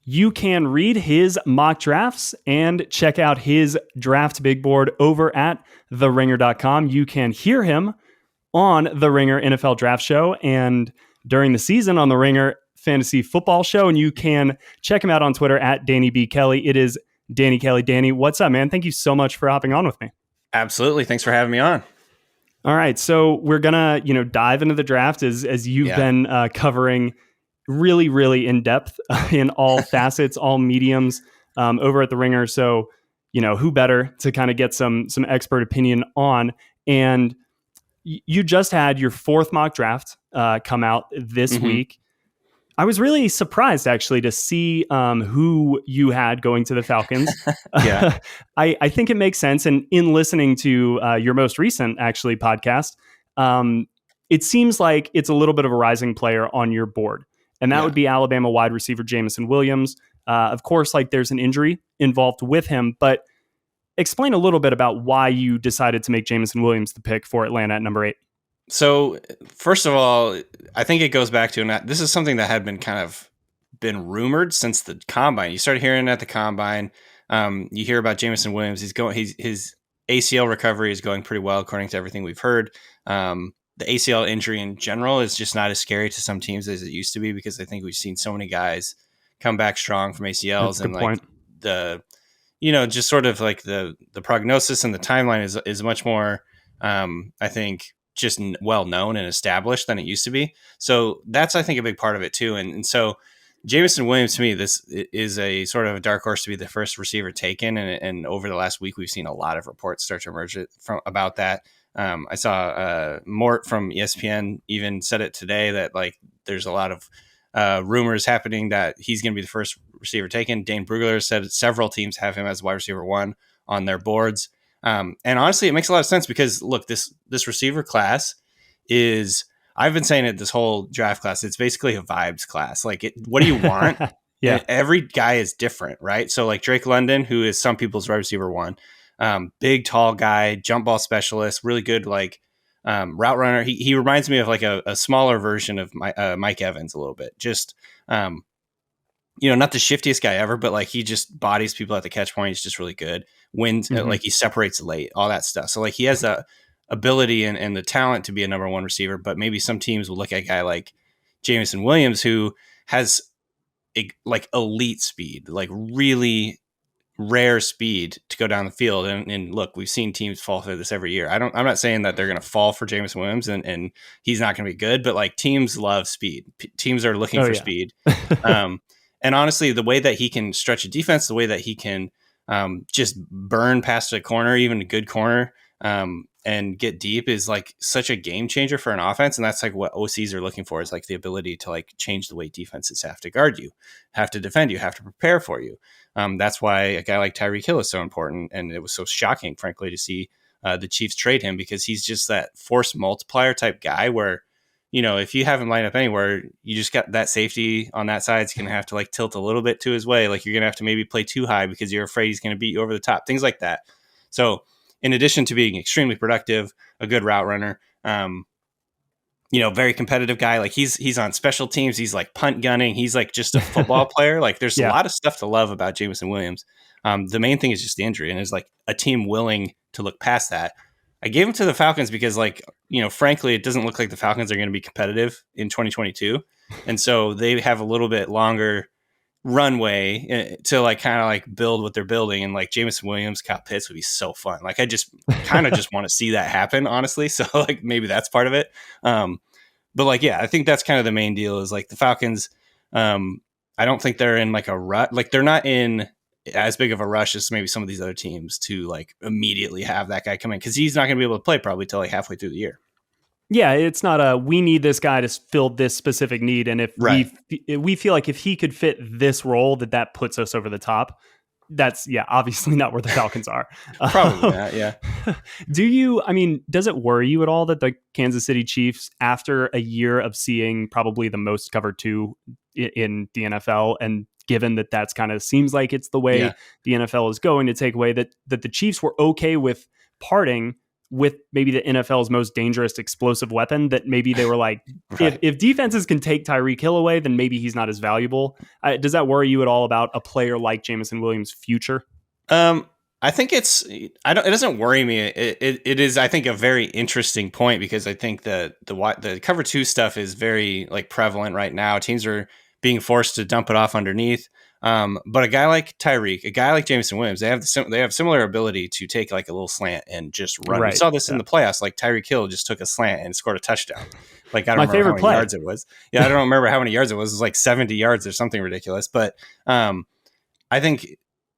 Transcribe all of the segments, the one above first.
You can read his mock drafts and check out his draft big board over at theringer.com. You can hear him on the Ringer NFL Draft Show and during the season on the Ringer Fantasy Football Show. And you can check him out on Twitter at Danny B. Kelly. It is Danny Kelly. Danny, what's up, man? Thank you so much for hopping on with me. Absolutely. Thanks for having me on. All right. So we're going to, dive into the draft as you've been covering really, really in depth in all facets, all mediums over at the Ringer. So, who better to kind of get some expert opinion on. And you just had your fourth mock draft come out this week. I was really surprised actually to see who you had going to the Falcons. I think it makes sense. And in listening to your most recent actually podcast, it seems like it's a little bit of a rising player on your board. And that would be Alabama wide receiver Jameson Williams. Of course, there's an injury involved with him, but explain a little bit about why you decided to make Jameson Williams the pick for Atlanta at number 8. So, first of all, I think it goes back to, and this is something that had been rumored since the combine. You started hearing it at the combine. You hear about Jameson Williams. His ACL recovery is going pretty well, according to everything we've heard. The ACL injury in general is just not as scary to some teams as it used to be, because I think we've seen so many guys come back strong from ACLs. That's a good point. Just sort of the prognosis and the timeline is much more, I think, just well known and established than it used to be. So that's, I think, a big part of it too. And so Jameson Williams, to me, this is a sort of a dark horse to be the first receiver taken. And over the last week, we've seen a lot of reports start to emerge about that. I saw Mort from ESPN even said it today that there's a lot of rumors happening that he's going to be the first receiver taken. Dane Brugler said several teams have him as wide receiver 1 on their boards. And honestly, it makes a lot of sense because look, this receiver class is, I've been saying it this whole draft class, it's basically a vibes class. What do you want? Yeah. Every guy is different, right? So Drake London, who is some people's wide receiver 1, big, tall guy, jump ball specialist, really good, route runner. He reminds me of a smaller version of Mike Evans a little bit. Just, not the shiftiest guy ever, but he just bodies people at the catch point. He's just really good. Wins, he separates late, all that stuff. So he has the ability and the talent to be a number 1 receiver, but maybe some teams will look at a guy like Jameson Williams, who has elite speed, really rare speed to go down the field. And look, we've seen teams fall through this every year. I'm not saying that they're going to fall for Jameson Williams and he's not going to be good, but teams love speed. Teams are looking for speed. And honestly, the way that he can stretch a defense, the way that he can just burn past a corner, even a good corner, and get deep is such a game changer for an offense. And that's what OCs are looking for, is the ability to change the way defenses have to guard you, have to defend you, have to prepare for you. That's why a guy like Tyreek Hill is so important. And it was so shocking, frankly, to see the Chiefs trade him, because he's just that force multiplier type guy where, if you have him line up anywhere, you just got that safety on that side. It's going to have to tilt a little bit to his way. You're going to have to maybe play too high because you're afraid he's going to beat you over the top, things like that. So in addition to being extremely productive, a good route runner, very competitive guy. He's on special teams. He's punt gunning. He's just a football player. There's a lot of stuff to love about Jameson Williams. The main thing is just the injury, and is a team willing to look past that. I gave him to the Falcons because frankly, it doesn't look like the Falcons are going to be competitive in 2022. And so they have a little bit longer runway to build what they're building. And Jameson Williams, Kyle Pitts would be so fun. I just kind of just want to see that happen, honestly. So maybe that's part of it. But I think that's kind of the main deal is the Falcons. I don't think they're in a rut. They're not in as big of a rush as maybe some of these other teams to immediately have that guy come in, because he's not going to be able to play probably till halfway through the year. Yeah, it's not we need this guy to fill this specific need. And if we feel like if he could fit this role, that puts us over the top. That's obviously not where the Falcons are. Probably not, yeah. Does it worry you at all that the Kansas City Chiefs, after a year of seeing probably the most cover 2 in the NFL, and given that that's kind of seems like it's the way the NFL is going to take away, that the Chiefs were okay with parting with maybe the NFL's most dangerous explosive weapon, that maybe they were like, Right. if defenses can take Tyreek Hill away, then maybe he's not as valuable. Does that worry you at all about a player like Jameson Williams' future? I think it doesn't worry me. It is, I think, a very interesting point, because I think that the cover two stuff is very like prevalent right now. Teams are being forced to dump it off underneath. But a guy like Tyreek, a guy like Jameson Williams, they have similar ability to take like a little slant and just run. Right. We saw this Yeah. in the playoffs. Like Tyreek Hill just took a slant and scored a touchdown. Like, I don't My remember how favorite many play. yards it was. Yeah, I don't remember how many yards it was. It was like 70 yards or something ridiculous. But I think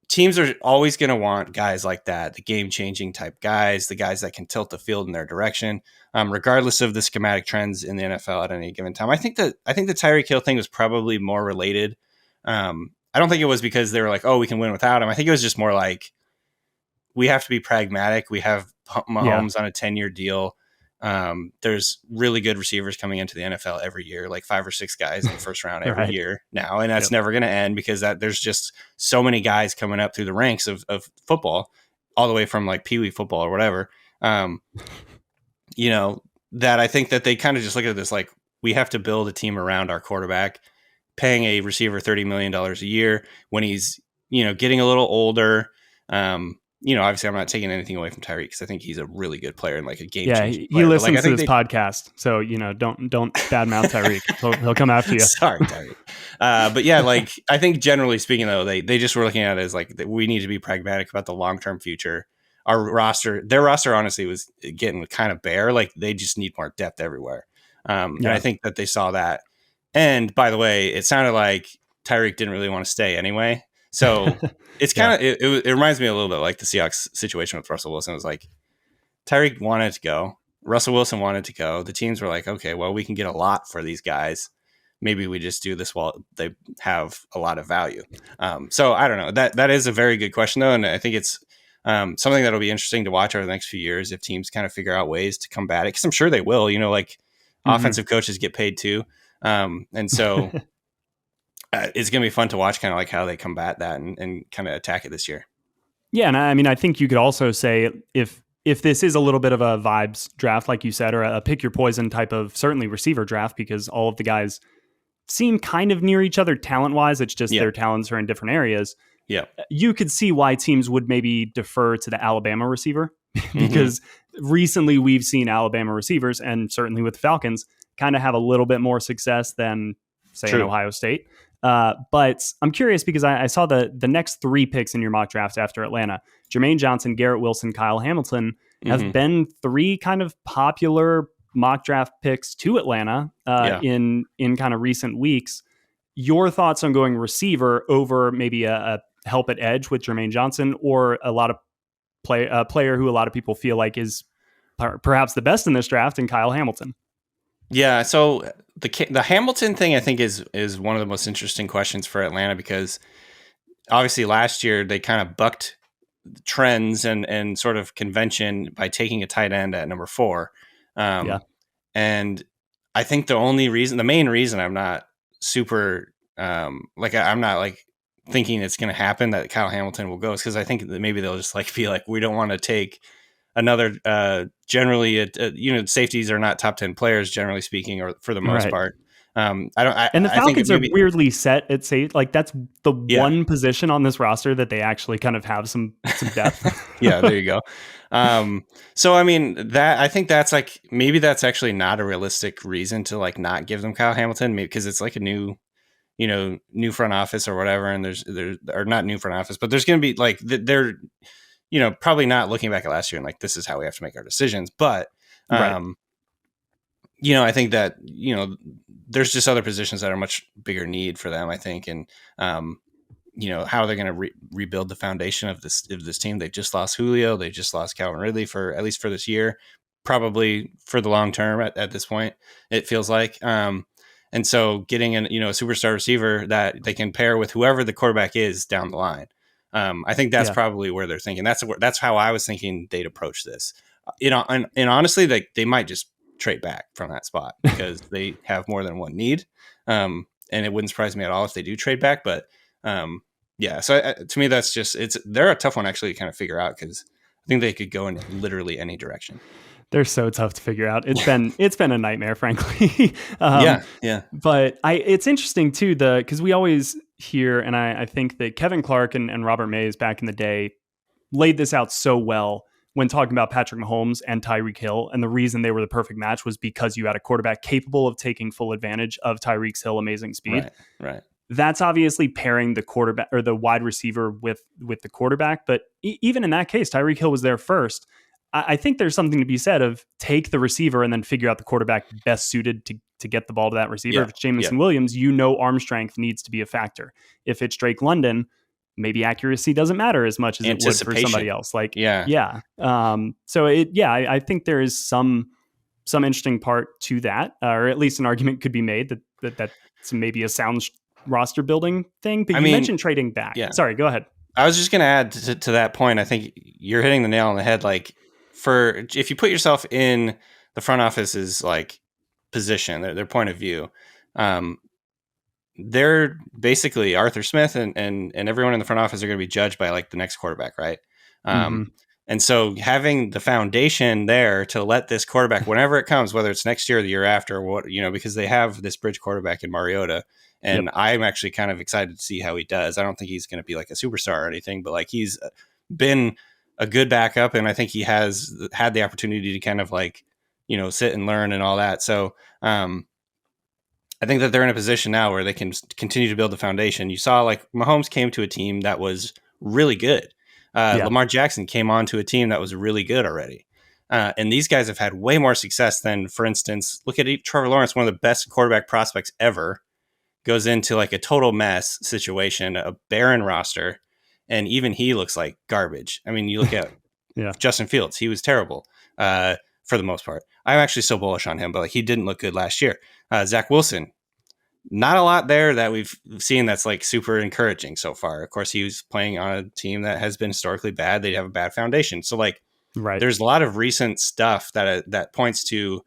teams are always going to want guys like that, the game-changing type guys, the guys that can tilt the field in their direction, regardless of the schematic trends in the NFL at any given time. I think the Tyreek Hill thing was probably more related. I don't think it was because they were like, oh, we can win without him. I think it was just more like, we have to be pragmatic. We have Mahomes on a 10-year deal. There's really good receivers coming into the NFL every year, like 5 or 6 guys in the first round every year now. And that's never going to end, because there's just so many guys coming up through the ranks of football, all the way from like Pee Wee football or whatever. That I think that they kind of just look at this like, we have to build a team around our quarterback, paying a receiver $30 million a year when he's, getting a little older. Obviously I'm not taking anything away from Tyreek, because I think he's a really good player and like a game changing player. He listens to this podcast, so don't badmouth Tyreek. he'll come after you. Sorry, Tyreek. But yeah, like, I think generally speaking though, they just were looking at it as like, we need to be pragmatic about the long-term future. Their roster honestly was getting kind of bare. Like, they just need more depth everywhere. And I think that they saw that. And by the way, it sounded like Tyreek didn't really want to stay anyway. So it's kind of, it reminds me a little bit like the Seahawks situation with Russell Wilson. It was like, Tyreek wanted to go. Russell Wilson wanted to go. The teams were like, okay, well, we can get a lot for these guys. Maybe we just do this while they have a lot of value. So I don't know. That is a very good question though. And I think it's something that'll be interesting to watch over the next few years, if teams kind of figure out ways to combat it. Cause I'm sure they will, offensive coaches get paid too. And so it's going to be fun to watch kind of like how they combat that and kind of attack it this year. Yeah. And I mean, I think you could also say if this is a little bit of a vibes draft, like you said, or a pick your poison type of certainly receiver draft, because all of the guys seem kind of near each other talent wise. It's just their talents are in different areas. Yeah. You could see why teams would maybe defer to the Alabama receiver because recently we've seen Alabama receivers, and certainly with the Falcons, kind of have a little bit more success than say in Ohio State. But I'm curious because I saw the next 3 picks in your mock draft after Atlanta. Jermaine Johnson, Garrett Wilson, Kyle Hamilton have been 3 kind of popular mock draft picks to Atlanta in kind of recent weeks. Your thoughts on going receiver over maybe a help at edge with Jermaine Johnson, or a player who a lot of people feel like is perhaps the best in this draft, and Kyle Hamilton? Yeah, so the Hamilton thing I think is one of the most interesting questions for Atlanta, because obviously last year they kind of bucked trends and sort of convention by taking a tight end at number 4. And I think the main reason I'm not super I'm not like thinking it's going to happen that Kyle Hamilton will go is because I think that maybe they'll just like be like, we don't want to take another generally safeties are not top 10 players generally speaking, or for the most part. And the Falcons are weirdly set at safe. Like, that's the one position on this roster that they actually kind of have some depth. Yeah, there you go. So I mean, that I think that's like, maybe that's actually not a realistic reason to like not give them Kyle Hamilton, maybe because it's like a new front office or whatever, and there's or not new front office, but there's going to be like they're probably not looking back at last year and like, this is how we have to make our decisions. But I think that there's just other positions that are much bigger need for them, I think. And, how they're going to rebuild the foundation of this team. They just lost Julio. They just lost Calvin Ridley at least for this year, probably for the long term at this point, it feels like. And so getting a superstar receiver that they can pair with whoever the quarterback is down the line. I think that's probably where they're thinking. That's how I was thinking they'd approach this. And honestly, they might just trade back from that spot because they have more than one need. And it wouldn't surprise me at all if they do trade back. But so to me, that's just they're a tough one actually to kind of figure out, because I think they could go in literally any direction. They're so tough to figure out. It's been a nightmare, frankly. Yeah. But it's interesting too, because we always hear, and I think that Kevin Clark and Robert Mays back in the day laid this out so well when talking about Patrick Mahomes and Tyreek Hill. And the reason they were the perfect match was because you had a quarterback capable of taking full advantage of Tyreek Hill's amazing speed. Right. That's obviously pairing the quarterback or the wide receiver with the quarterback. But even in that case, Tyreek Hill was there first. I think there's something to be said of take the receiver and then figure out the quarterback best suited to get the ball to that receiver. Yeah. If it's Jameson Williams, arm strength needs to be a factor. If it's Drake London, maybe accuracy doesn't matter as much as it would for somebody else. I think there is some interesting part to that, or at least an argument could be made that's maybe a sound roster building thing. But you mentioned trading back. Yeah. Sorry, go ahead. I was just going to add to that point. I think you're hitting the nail on the head. Like, if you put yourself in the front office's like position, their point of view, they're basically Arthur Smith and everyone in the front office are going to be judged by like the next quarterback, right? And so having the foundation there to let this quarterback, whenever it comes, whether it's next year or the year after, because they have this bridge quarterback in Mariota, and I'm actually kind of excited to see how he does. I don't think he's going to be like a superstar or anything, but like he's been a good backup, and I think he has had the opportunity to kind of like, sit and learn and all that. So I think that they're in a position now where they can continue to build the foundation. You saw like Mahomes came to a team that was really good. Lamar Jackson came on to a team that was really good already. And these guys have had way more success than, for instance, look at Trevor Lawrence, one of the best quarterback prospects ever, goes into like a total mess situation, a barren roster, and even he looks like garbage. I mean, you look at Justin Fields, he was terrible for the most part. I'm actually so bullish on him, but like he didn't look good last year. Zach Wilson, not a lot there that we've seen that's like super encouraging so far. Of course, he was playing on a team that has been historically bad. They have a bad foundation. So like, there's a lot of recent stuff that points to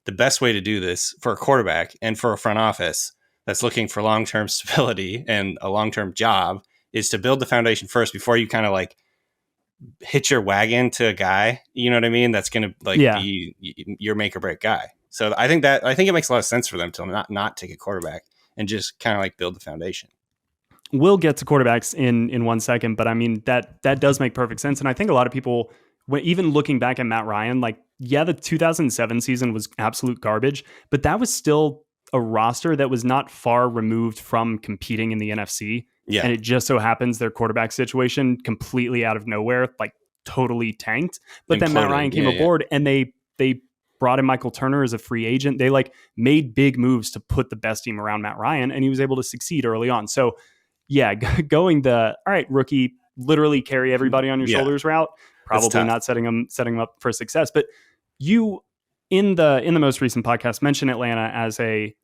the best way to do this for a quarterback and for a front office that's looking for long-term stability and a long-term job is to build the foundation first before you kind of like hitch your wagon to a guy, you know what I mean? That's going to like be your make or break guy. So I think it makes a lot of sense for them to not take a quarterback and just kind of like build the foundation. We'll get to quarterbacks in 1 second, but I mean, that does make perfect sense. And I think a lot of people, even looking back at Matt Ryan, like, the 2007 season was absolute garbage, but that was still a roster that was not far removed from competing in the NFC. Yeah. And it just so happens their quarterback situation completely out of nowhere, like totally tanked. But then Matt Ryan came aboard and they brought in Michael Turner as a free agent. They like made big moves to put the best team around Matt Ryan, and he was able to succeed early on. So going all right, rookie, literally carry everybody on your shoulders route, probably not setting them up for success. But you in the most recent podcast mentioned Atlanta as a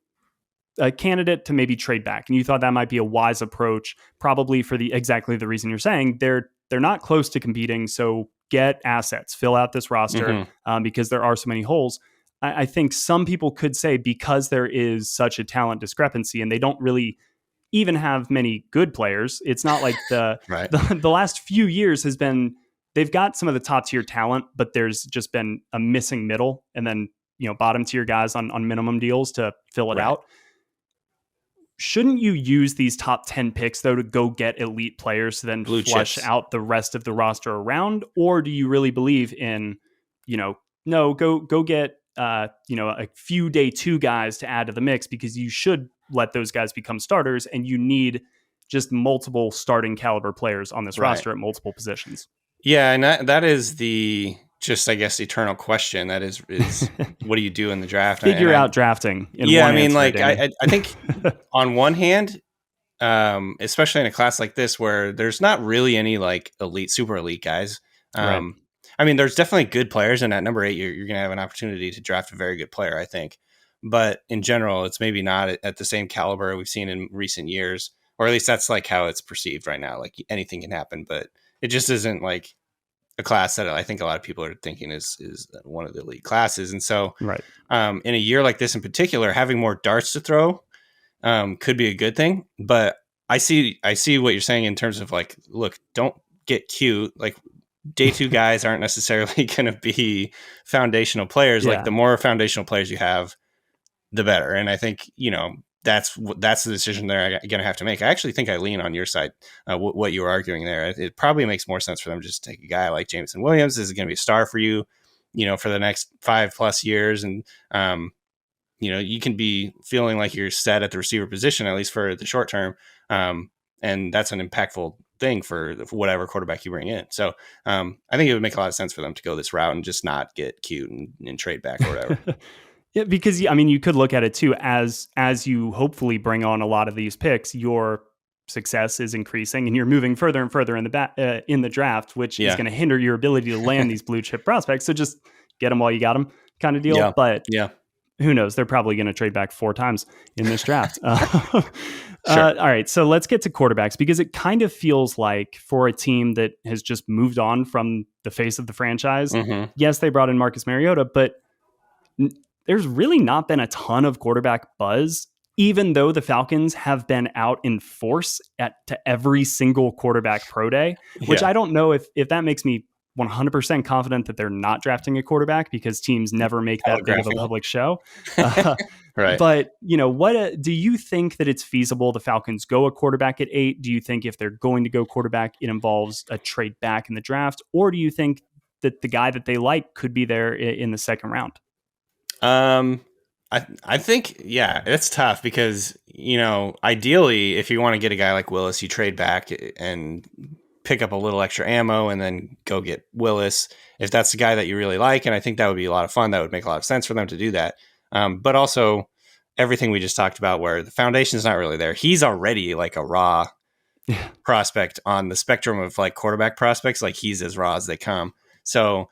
candidate to maybe trade back, and you thought that might be a wise approach, probably for exactly the reason you're saying. They're not close to competing, so get assets, fill out this roster, because there are so many holes. I think some people could say because there is such a talent discrepancy and they don't really even have many good players. It's not like the last few years has been, they've got some of the top tier talent, but there's just been a missing middle, and then bottom tier guys on minimum deals to fill it out. Shouldn't you use these top 10 picks, though, to go get elite players to then flush out the rest of the roster around? Or do you really believe in, no, go get, a few day two guys to add to the mix, because you should let those guys become starters, and you need just multiple starting caliber players on this roster at multiple positions? Yeah, and that is the just, I guess, eternal question. That is what do you do in the draft? Figure out drafting. I think on one hand, especially in a class like this where there's not really any like super elite guys. I mean, there's definitely good players, and at number 8, you're going to have an opportunity to draft a very good player, I think. But in general, it's maybe not at the same caliber we've seen in recent years, or at least that's like how it's perceived right now. Like anything can happen, but it just isn't like a class that I think a lot of people are thinking is one of the elite classes. And so in a year like this in particular, having more darts to throw could be a good thing. But I see what you're saying in terms of like, look, don't get cute. Like day two guys aren't necessarily going to be foundational players. Like the more foundational players you have, the better. And I think, that's the decision they're going to have to make. I actually think I lean on your side, what you were arguing there. It probably makes more sense for them to just take a guy like Jameson Williams. This is going to be a star for you, for the next 5+ years. And, you can be feeling like you're set at the receiver position, at least for the short term. And that's an impactful thing for whatever quarterback you bring in. So I think it would make a lot of sense for them to go this route and just not get cute and trade back or whatever. Yeah, because you could look at it too as you hopefully bring on a lot of these picks, your success is increasing, and you're moving further and further in the draft, which is going to hinder your ability to land these blue chip prospects. So just get them while you got them, kind of deal. Yeah. But yeah, who knows? They're probably going to trade back 4 times in this draft. Sure. All right, so let's get to quarterbacks, because it kind of feels like for a team that has just moved on from the face of the franchise. Mm-hmm. Yes, they brought in Marcus Mariota, but there's really not been a ton of quarterback buzz, even though the Falcons have been out in force to every single quarterback pro day, which I don't know if that makes me 100% confident that they're not drafting a quarterback, because teams never make that big of a public show. Right. But, what do you think that it's feasible the Falcons go a quarterback at 8? Do you think if they're going to go quarterback, it involves a trade back in the draft? Or do you think that the guy that they like could be there in the second round? I think, it's tough because, ideally, if you want to get a guy like Willis, you trade back and pick up a little extra ammo and then go get Willis, if that's the guy that you really like. And I think that would be a lot of fun. That would make a lot of sense for them to do that. But also everything we just talked about, where the foundation is not really there. He's already like a raw prospect on the spectrum of like quarterback prospects. Like he's as raw as they come. So,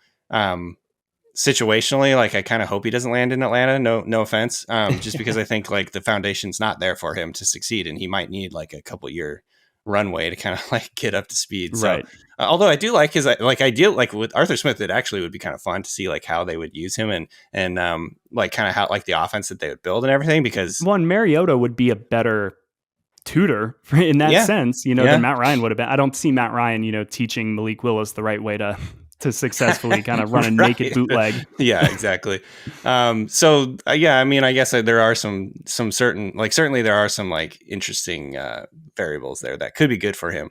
situationally, like I kind of hope he doesn't land in Atlanta. No offense. Just because I think like the foundation's not there for him to succeed, and he might need like a couple year runway to kind of like get up to speed. So, right. Although I do like his idea, like with Arthur Smith, it actually would be kind of fun to see like how they would use him and like kind of how like the offense that they would build and everything. Because Mariota would be a better tutor in that sense, than Matt Ryan would have been. I don't see Matt Ryan, teaching Malik Willis the right way to successfully kind of run a naked bootleg. Yeah, exactly. I guess there are some certain, like certainly there are some like interesting variables there that could be good for him.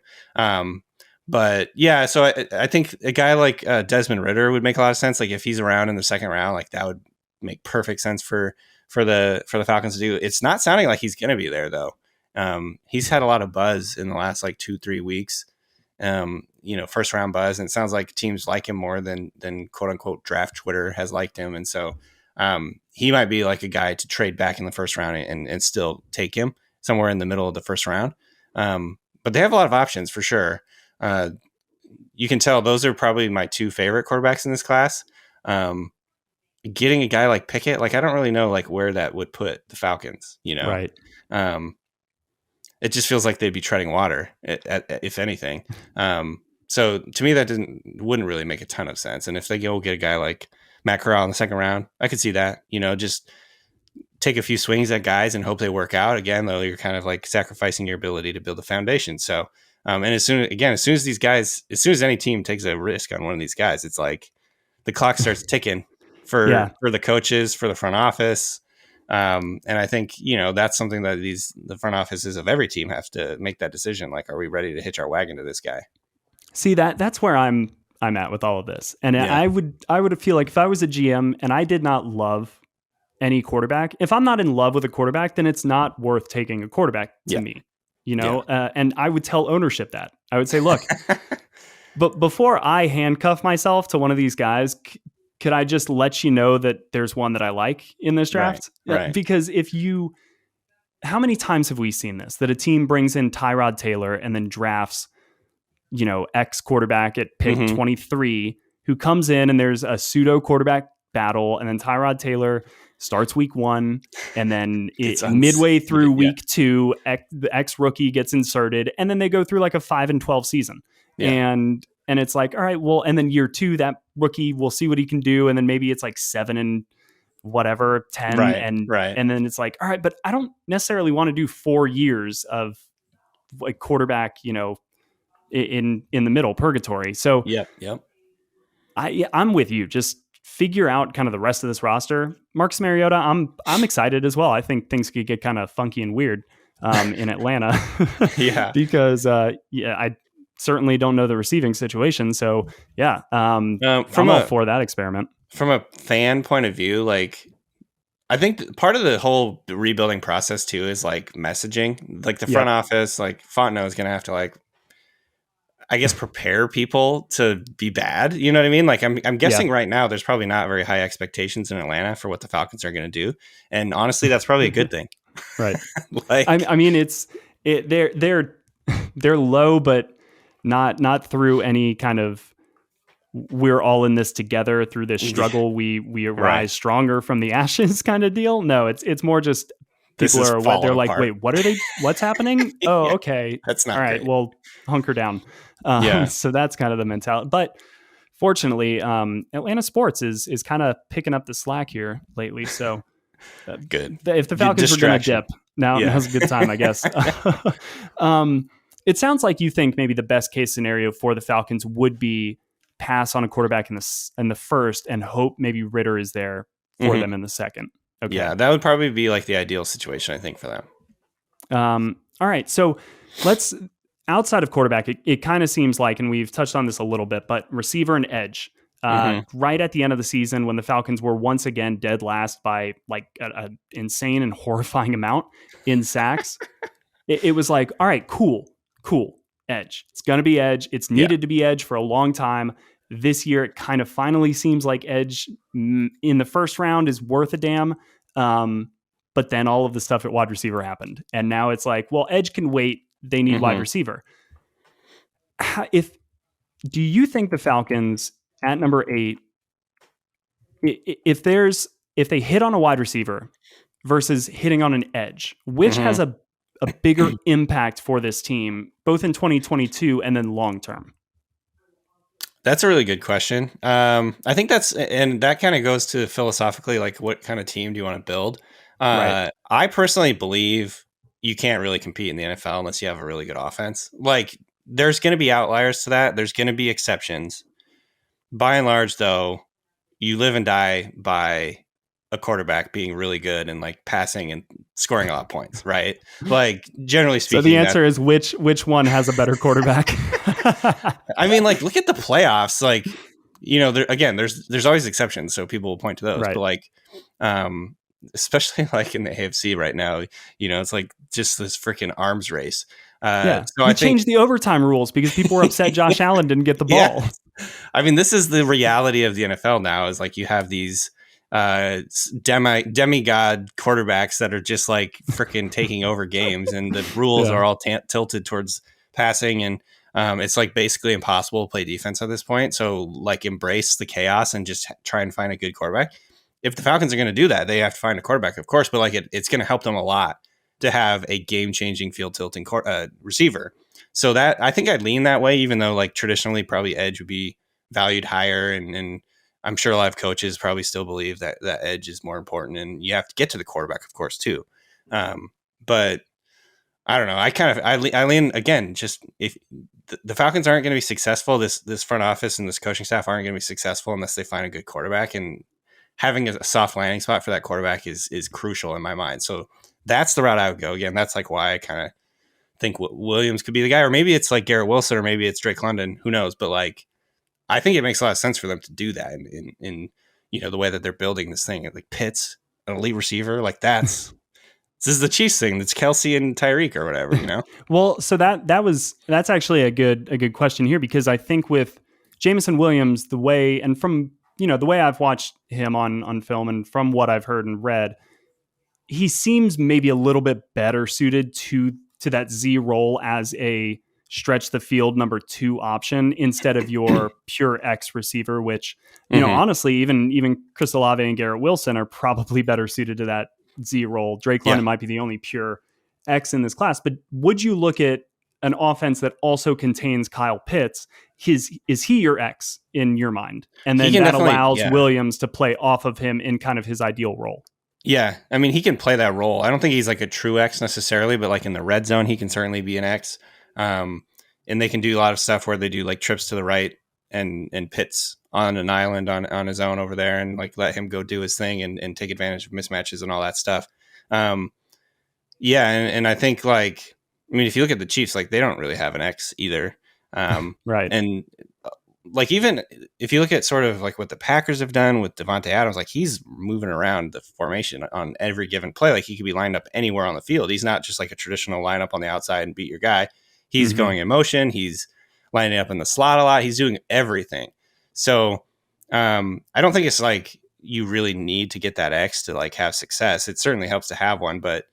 But yeah, so I think a guy like Desmond Ridder would make a lot of sense. Like if he's around in the second round, like that would make perfect sense for the Falcons to do. It's not sounding like he's going to be there though. He's had a lot of buzz in the last like 2-3 weeks. First round buzz, and it sounds like teams like him more than quote unquote draft Twitter has liked him. And so, he might be like a guy to trade back in the first round and still take him somewhere in the middle of the first round. But they have a lot of options for sure. You can tell those are probably my 2 favorite quarterbacks in this class. Getting a guy like Pickett, like I don't really know like where that would put the Falcons, Right. It just feels like they'd be treading water, if anything. So to me, that wouldn't really make a ton of sense. And if they go get a guy like Matt Corral in the second round, I could see that. Just take a few swings at guys and hope they work out. Again, though, you're kind of like sacrificing your ability to build a foundation. So, and as soon as any team takes a risk on one of these guys, it's like the clock starts ticking for the coaches, for the front office. And I think, that's something that the front offices of every team have to make that decision. Like, are we ready to hitch our wagon to this guy? See, that's where I'm at with all of this. And I would feel like if I was a GM and I did not love any quarterback, if I'm not in love with a quarterback, then it's not worth taking a quarterback to me, and I would tell ownership that. I would say, look, but before I handcuff myself to one of these guys, could I just let you know that there's one that I like in this draft? Right. Because how many times have we seen this, that a team brings in Tyrod Taylor and then drafts, ex quarterback at pick 23, who comes in and there's a pseudo quarterback battle, and then Tyrod Taylor starts week 1, and then midway through week 2, the ex rookie gets inserted, and then they go through like a 5-12 season. And it's like, all right, well, and then year 2, that rookie, we'll see what he can do. And then maybe it's like 7 and whatever, 10. And then it's like, all right, but I don't necessarily want to do 4 years of like quarterback, in the middle purgatory. So yep. I'm with you. Just figure out kind of the rest of this roster. Marcus Mariota, I'm excited as well. I think things could get kind of funky and weird in Atlanta Yeah. because I certainly don't know the receiving situation. So yeah, I'm all for that experiment. From a fan point of view, like I think part of the whole rebuilding process too is like messaging. Like the front office, like Fontenot is going to have to like, I guess, prepare people to be bad. You know what I mean? Like I'm guessing right now there's probably not very high expectations in Atlanta for what the Falcons are going to do, and honestly, that's probably a good thing. Right. Like, I mean, they're low, but not through any kind of we're all in this together through this struggle. We arise stronger from the ashes kind of deal. No, it's more just people are what they're like. Wait, what's happening? Oh, okay, that's not all right. great. Well, hunker down. So that's kind of the mentality. But fortunately, Atlanta sports is kind of picking up the slack here lately. So good. If the Falcons were going to dip, now's a good time, I guess. It sounds like you think maybe the best case scenario for the Falcons would be pass on a quarterback in the first and hope maybe Ritter is there for them in the second. Okay. Yeah, that would probably be like the ideal situation, I think, for them. All right. So let's, outside of quarterback, it kind of seems like, and we've touched on this a little bit, but receiver and edge. Right at the end of the season when the Falcons were once again dead last by like an insane and horrifying amount in sacks, it was like, all right, cool. Edge. It's going to be edge. It's needed to be edge for a long time. This year, it kind of finally seems like edge in the first round is worth a damn. But then all of the stuff at wide receiver happened. And now it's like, well, edge can wait. They need wide receiver. Do you think the Falcons at number 8, if they hit on a wide receiver versus hitting on an edge, which has a bigger impact for this team, both in 2022 and then long term? That's a really good question. I think that kind of goes to philosophically, like what kind of team do you want to build? I personally believe you can't really compete in the NFL unless you have a really good offense. Like there's going to be outliers to that. There's going to be exceptions. By and large, though, you live and die by a quarterback being really good and like passing and scoring a lot of points, right? Like generally speaking. So the answer is which one has a better quarterback? I mean, like look at the playoffs. Like, you know, there's always exceptions, so people will point to those. But like, especially like in the AFC right now, you know, it's like just this freaking arms race. So I changed the overtime rules because people were upset Josh Allen didn't get the ball. Yeah. I mean, this is the reality of the NFL now. Is like you have these demigod quarterbacks that are just like freaking taking over games, and the rules are all tilted towards passing, and it's like basically impossible to play defense at this point. So like embrace the chaos and just try and find a good quarterback. If the Falcons are going to do that, they have to find a quarterback, of course, but like it's going to help them a lot to have a game-changing, field-tilting receiver. So that I think I'd lean that way, even though like traditionally probably edge would be valued higher, and I'm sure a lot of coaches probably still believe that edge is more important, and you have to get to the quarterback, of course, too. But I don't know. I lean again. Just if the Falcons aren't going to be successful, this front office and this coaching staff aren't going to be successful unless they find a good quarterback, and having a soft landing spot for that quarterback is crucial in my mind. So that's the route I would go. Again, that's like why I kind of think Williams could be the guy, or maybe it's like Garrett Wilson, or maybe it's Drake London. Who knows? But like, I think it makes a lot of sense for them to do that in you know the way that they're building this thing. Like Pitts, an elite receiver, like this is the Chiefs thing. That's Kelsey and Tyreek or whatever, you know. Well, so that's actually a good question here, because I think with Jameson Williams, the way I've watched him on film and from what I've heard and read, he seems maybe a little bit better suited to that Z role as a stretch the field number 2 option instead of your pure X receiver, which, you know, honestly, even Chris Olave and Garrett Wilson are probably better suited to that Z role. Drake London might be the only pure X in this class, but would you look at an offense that also contains Kyle Pitts? Is he your X in your mind? And then that allows Williams to play off of him in kind of his ideal role. Yeah, I mean, he can play that role. I don't think he's like a true X necessarily, but like in the red zone, he can certainly be an X. And they can do a lot of stuff where they do like trips to the right and Pitts on an island on his own over there, and like let him go do his thing and take advantage of mismatches and all that stuff. Yeah, and I think like, I mean, if you look at the Chiefs, like they don't really have an X either. Right. And like even if you look at sort of like what the Packers have done with Devontae Adams, like he's moving around the formation on every given play. Like he could be lined up anywhere on the field. He's not just like a traditional lineup on the outside and beat your guy. He's going in motion. He's lining up in the slot a lot. He's doing everything. So I don't think it's like you really need to get that X to like have success. It certainly helps to have one, but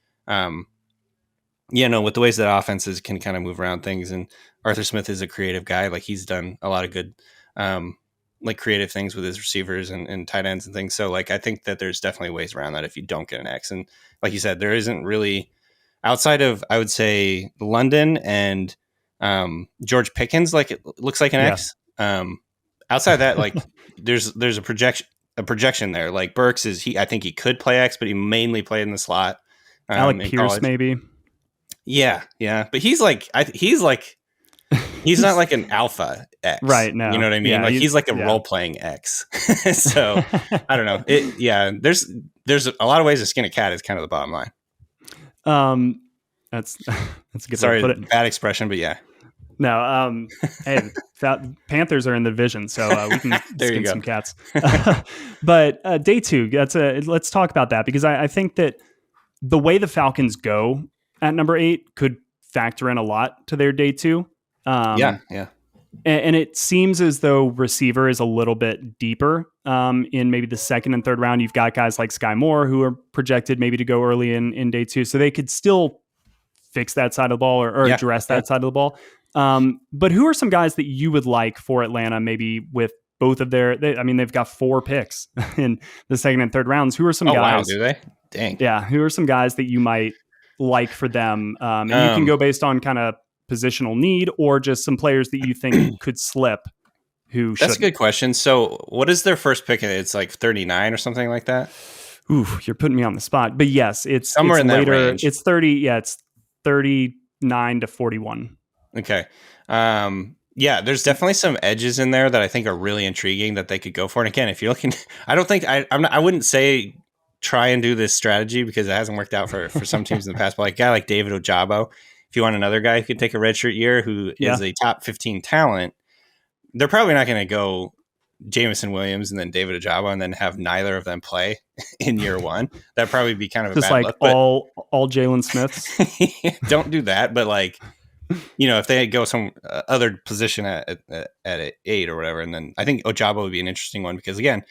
with the ways that offenses can kind of move around things, and Arthur Smith is a creative guy. Like he's done a lot of good, like creative things with his receivers and tight ends and things. So like, I think that there's definitely ways around that if you don't get an X. And like you said, there isn't really outside of, I would say, London and George Pickens, like it looks like an X. Outside of that, like there's a projection there. Like Burks I think he could play X, but he mainly played in the slot. Alec Pierce, college. Maybe. Yeah. But he's not like an alpha X, right? No, you know what I mean. Yeah, like he's like a role playing X. So I don't know. There's a lot of ways to skin a cat is kind of the bottom line. That's a good Sorry, way to put it. Bad expression, but yeah. No, hey, Panthers are in the division, so we can skin some cats. But day 2, let's talk about that, because I think that the way the Falcons go at number 8 could factor in a lot to their day 2. Yeah. And it seems as though receiver is a little bit deeper in maybe the second and third round. You've got guys like Sky Moore who are projected maybe to go early in day 2, so they could still fix that side of the ball or address that side of the ball. But who are some guys that you would like for Atlanta, maybe with both of they've got 4 picks in the second and third rounds. Who are some guys? Wow, do they? Dang. Yeah. Who are some guys that you might like for them? And you can go based on kind of positional need or just some players that you think could slip. That's a good question. So what is their first pick? It's like 39 or something like that. Ooh, you're putting me on the spot, but yes, it's somewhere in later. That range. It's 30. Yeah. It's 39 to 41. Okay. There's definitely some edges in there that I think are really intriguing that they could go for. And again, if you're looking, I wouldn't say try and do this strategy because it hasn't worked out for some teams in the past, but like a guy like David Ojabo, if you want another guy who could take a redshirt year, who is a top 15 talent, they're probably not going to go Jameson Williams and then David Ojabo and then have neither of them play in year 1. That'd probably be kind of just a bad like look, all Jalen Smiths. Don't do that. But like, if they go some other position at 8 or whatever, and then I think Ojabo would be an interesting one because again,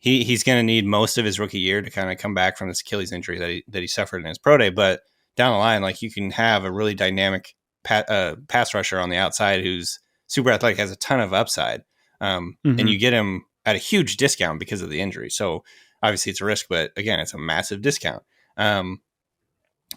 he's going to need most of his rookie year to kind of come back from this Achilles injury that he suffered in his pro day. But down the line, like you can have a really dynamic pass rusher on the outside who's super athletic, has a ton of upside, and you get him at a huge discount because of the injury. So obviously it's a risk, but again, it's a massive discount.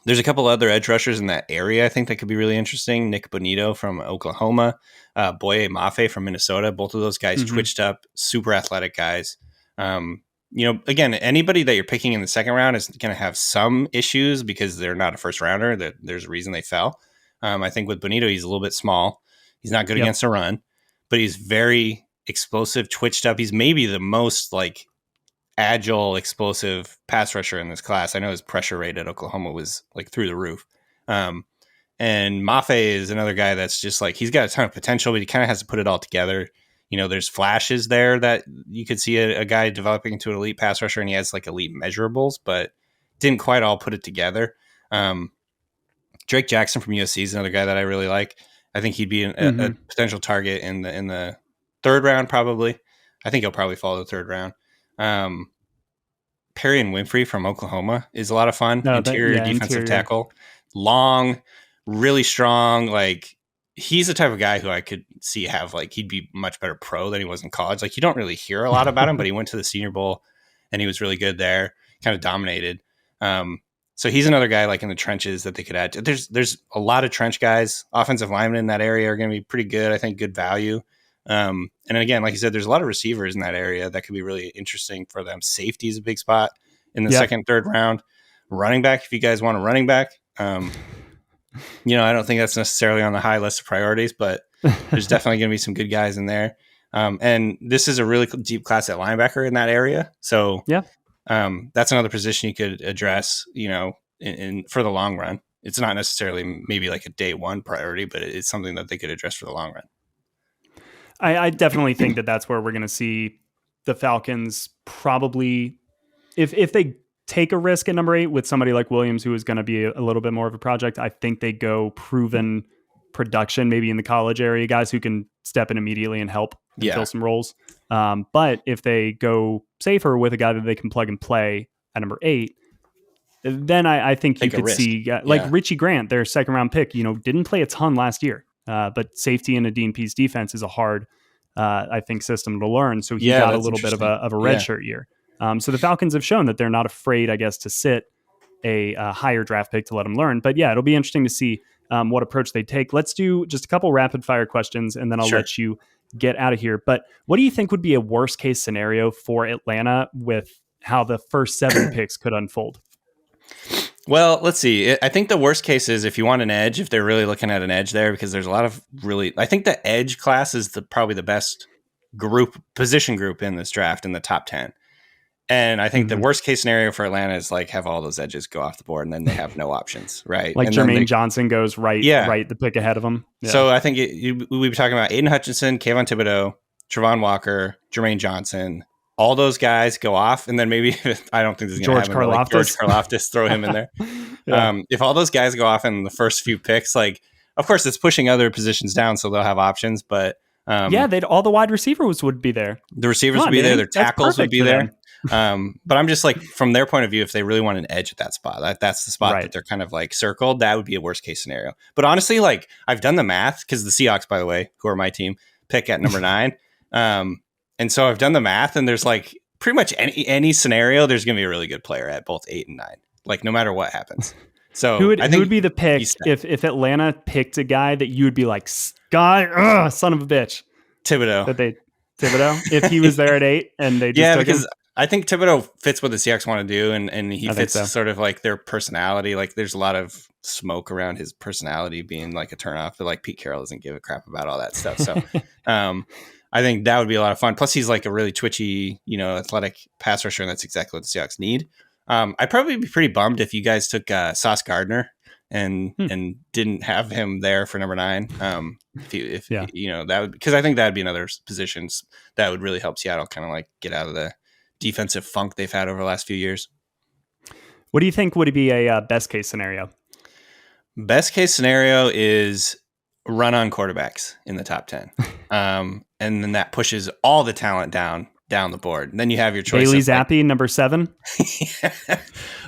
There's a couple other edge rushers in that area I think that could be really interesting. Nick Bonito from Oklahoma, Boye Mafe from Minnesota. Both of those guys twitched up, super athletic guys. Again, anybody that you're picking in the second round is going to have some issues because they're not a first rounder. There's a reason they fell. I think with Bonito, he's a little bit small. He's not good against a run, but he's very explosive, twitched up. He's maybe the most like agile, explosive pass rusher in this class. I know his pressure rate at Oklahoma was like through the roof. And Mafe is another guy that's just like, he's got a ton of potential, but he kind of has to put it all together. There's flashes there that you could see a guy developing into an elite pass rusher, and he has like elite measurables, but didn't quite all put it together. Drake Jackson from USC is another guy that I really like. I think he'd be a potential target in the third round, probably. I think he'll probably fall to the third round. Perry and Winfrey from Oklahoma is a lot of fun. Interior defensive tackle, long, really strong. Like he's the type of guy who I could see have like, he'd be much better pro than he was in college. Like you don't really hear a lot about him, but he went to the Senior Bowl and he was really good there, kind of dominated. So he's another guy like in the trenches that they could add to. There's a lot of trench guys. Offensive linemen in that area are going to be pretty good. I think good value. And again, like you said, there's a lot of receivers in that area that could be really interesting for them. Safety is a big spot in the second, third round. Running back, if you guys want a running back, I don't think that's necessarily on the high list of priorities, but there's definitely going to be some good guys in there. And this is a really deep class at linebacker in that area. So yeah, that's another position you could address, in for the long run. It's not necessarily maybe like a day one priority, but it's something that they could address for the long run. I definitely think that that's where we're going to see the Falcons probably, if they take a risk at number 8 with somebody like Williams, who is going to be a little bit more of a project. I think they go proven production, maybe in the college area, guys who can step in immediately and help and fill some roles. But if they go safer with a guy that they can plug and play at number 8, then I think you could see like Richie Grant, their second round pick, didn't play a ton last year. But safety in a DNP's defense is a hard, I think, system to learn. So he got a little bit of a redshirt year. So the Falcons have shown that they're not afraid, I guess, to sit a higher draft pick to let them learn. But yeah, it'll be interesting to see what approach they take. Let's do just a couple rapid fire questions, and then I'll let you get out of here. But what do you think would be a worst case scenario for Atlanta with how the first 7 picks could unfold? Well, let's see. I think the worst case is if you want an edge, if they're really looking at an edge there, because there's a lot of I think the edge class is probably the best position group in this draft in the top 10. And I think the worst case scenario for Atlanta is like have all those edges go off the board and then they have no options, right? Like Jermaine Johnson goes right the pick ahead of them. Yeah. So I think we'd be talking about Aiden Hutchinson, Kayvon Thibodeau, Travon Walker, Jermaine Johnson. All those guys go off, and then maybe I don't think this is going to happen. Like George Karlaftis, throw him in there. If all those guys go off in the first few picks, like of course it's pushing other positions down, so they'll have options. But all the wide receivers would be there. The receivers would be there. Their tackles would be there. But I'm just like from their point of view, if they really want an edge at that spot, that's the spot that they're kind of like circled. That would be a worst case scenario. But honestly, like I've done the math because the Seahawks, by the way, who are my team, pick at number 9. And so I've done the math, and there's like pretty much any scenario, there's going to be a really good player at both 8 and 9, like no matter what happens. So who would be the pick if Atlanta picked a guy that you would be like, son of a bitch, Thibodeau? Thibodeau, if he was there at 8 and they just took him? I think Thibodeau fits what the Seahawks want to do, and he fits sort of like their personality. Like there's a lot of smoke around his personality being like a turnoff, but like Pete Carroll doesn't give a crap about all that stuff. So I think that would be a lot of fun. Plus he's like a really twitchy, athletic pass rusher, and that's exactly what the Seahawks need. I'd probably be pretty bummed if you guys took Sauce Gardner and didn't have him there for number 9. If that would, because I think that'd be another position that would really help Seattle kind of like get out of the defensive funk they've had over the last few years. What do you think would be a best case scenario? Best case scenario is run on quarterbacks in the top 10. And then that pushes all the talent down the board. And then you have your choice. Bailey Zappi, number 7.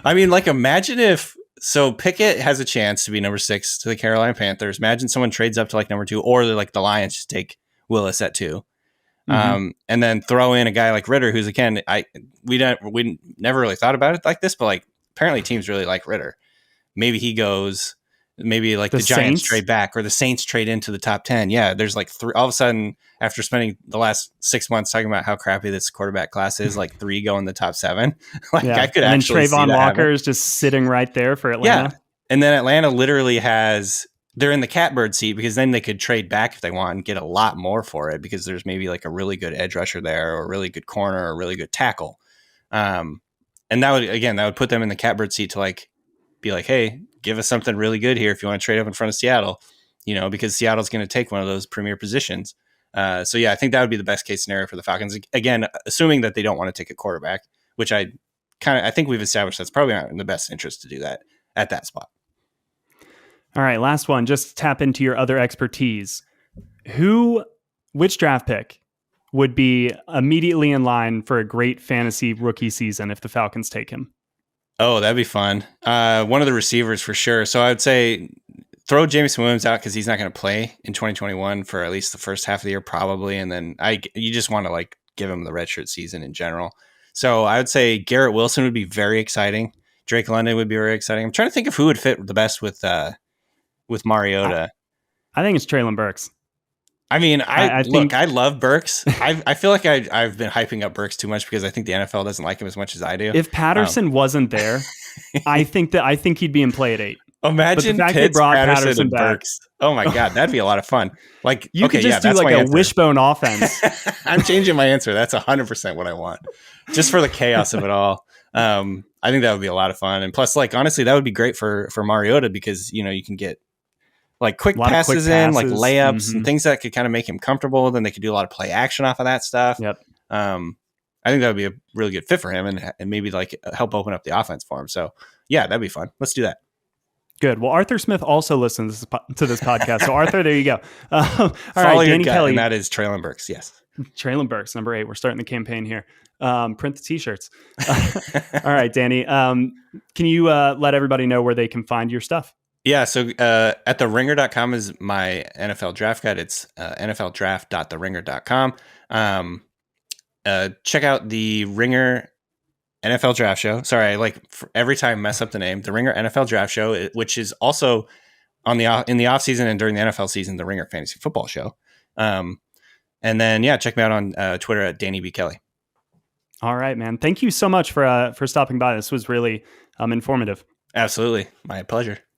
I mean, like imagine if Pickett has a chance to be number 6 to the Carolina Panthers. Imagine someone trades up to like number 2, or like the Lions just take Willis at 2. And then throw in a guy like Ritter, who's again, we never really thought about it like this, but like apparently teams really like Ritter. Maybe he goes, maybe like the Giants trade back, or the Saints trade into the top 10. Yeah, there's like 3 all of a sudden after spending the last 6 months talking about how crappy this quarterback class is, like 3 go in the top 7. Like I could actually see that. And Trayvon Walker is just sitting right there for Atlanta. Yeah, and then Atlanta literally they're in the catbird seat, because then they could trade back if they want and get a lot more for it, because there's maybe like a really good edge rusher there, or a really good corner, or a really good tackle. And that would put them in the catbird seat to like be like, hey, give us something really good here if you want to trade up in front of Seattle, because Seattle's going to take one of those premier positions. So yeah, I think that would be the best case scenario for the Falcons. Again, assuming that they don't want to take a quarterback, which I think we've established that's probably not in the best interest to do that at that spot. All right, last one. Just tap into your other expertise. Which draft pick would be immediately in line for a great fantasy rookie season if the Falcons take him? Oh, that'd be fun. One of the receivers for sure. So I would say throw Jameson Williams out, because he's not going to play in 2021 for at least the first half of the year, probably. And then you just want to like give him the redshirt season in general. So I would say Garrett Wilson would be very exciting. Drake London would be very exciting. I'm trying to think of who would fit the best with Mariota. I think it's Treylon Burks. I mean, I love Burks. I feel like I've been hyping up Burks too much, because I think the NFL doesn't like him as much as I do. If Patterson wasn't there, I think he'd be in play at 8. Imagine fact they Pitts, brought Patterson, Patterson and back. Burks. Oh my God, that'd be a lot of fun. Like, You okay, could just do that's like my a answer. wishbone offense. I'm changing my answer. That's 100% what I want, just for the chaos of it all. I think that would be a lot of fun, and plus, like, honestly, that would be great for Mariota because you can get like quick passes in, like layups and things that could kind of make him comfortable. Then they could do a lot of play action off of that stuff. Yep. I think that would be a really good fit for him and maybe like help open up the offense for him. So yeah, that'd be fun. Let's do that. Good. Well, Arthur Smith also listens to this podcast. So Arthur, there you go. All Follow right, your Danny gut, Kelly. and that is Traylon Burks. Yes. Traylon Burks, number 8. We're starting the campaign here. Print the t-shirts. All right, Danny. Can you let everybody know where they can find your stuff? Yeah, so at theringer.com is my NFL draft guide. It's nfldraft.theringer.com. Check out the Ringer NFL Draft Show. Sorry, I every time mess up the name. The Ringer NFL Draft Show, which is also in the offseason and during the NFL season, the Ringer Fantasy Football Show. And then, check me out on Twitter at Danny B. Kelly. All right, man. Thank you so much for stopping by. This was really informative. Absolutely. My pleasure.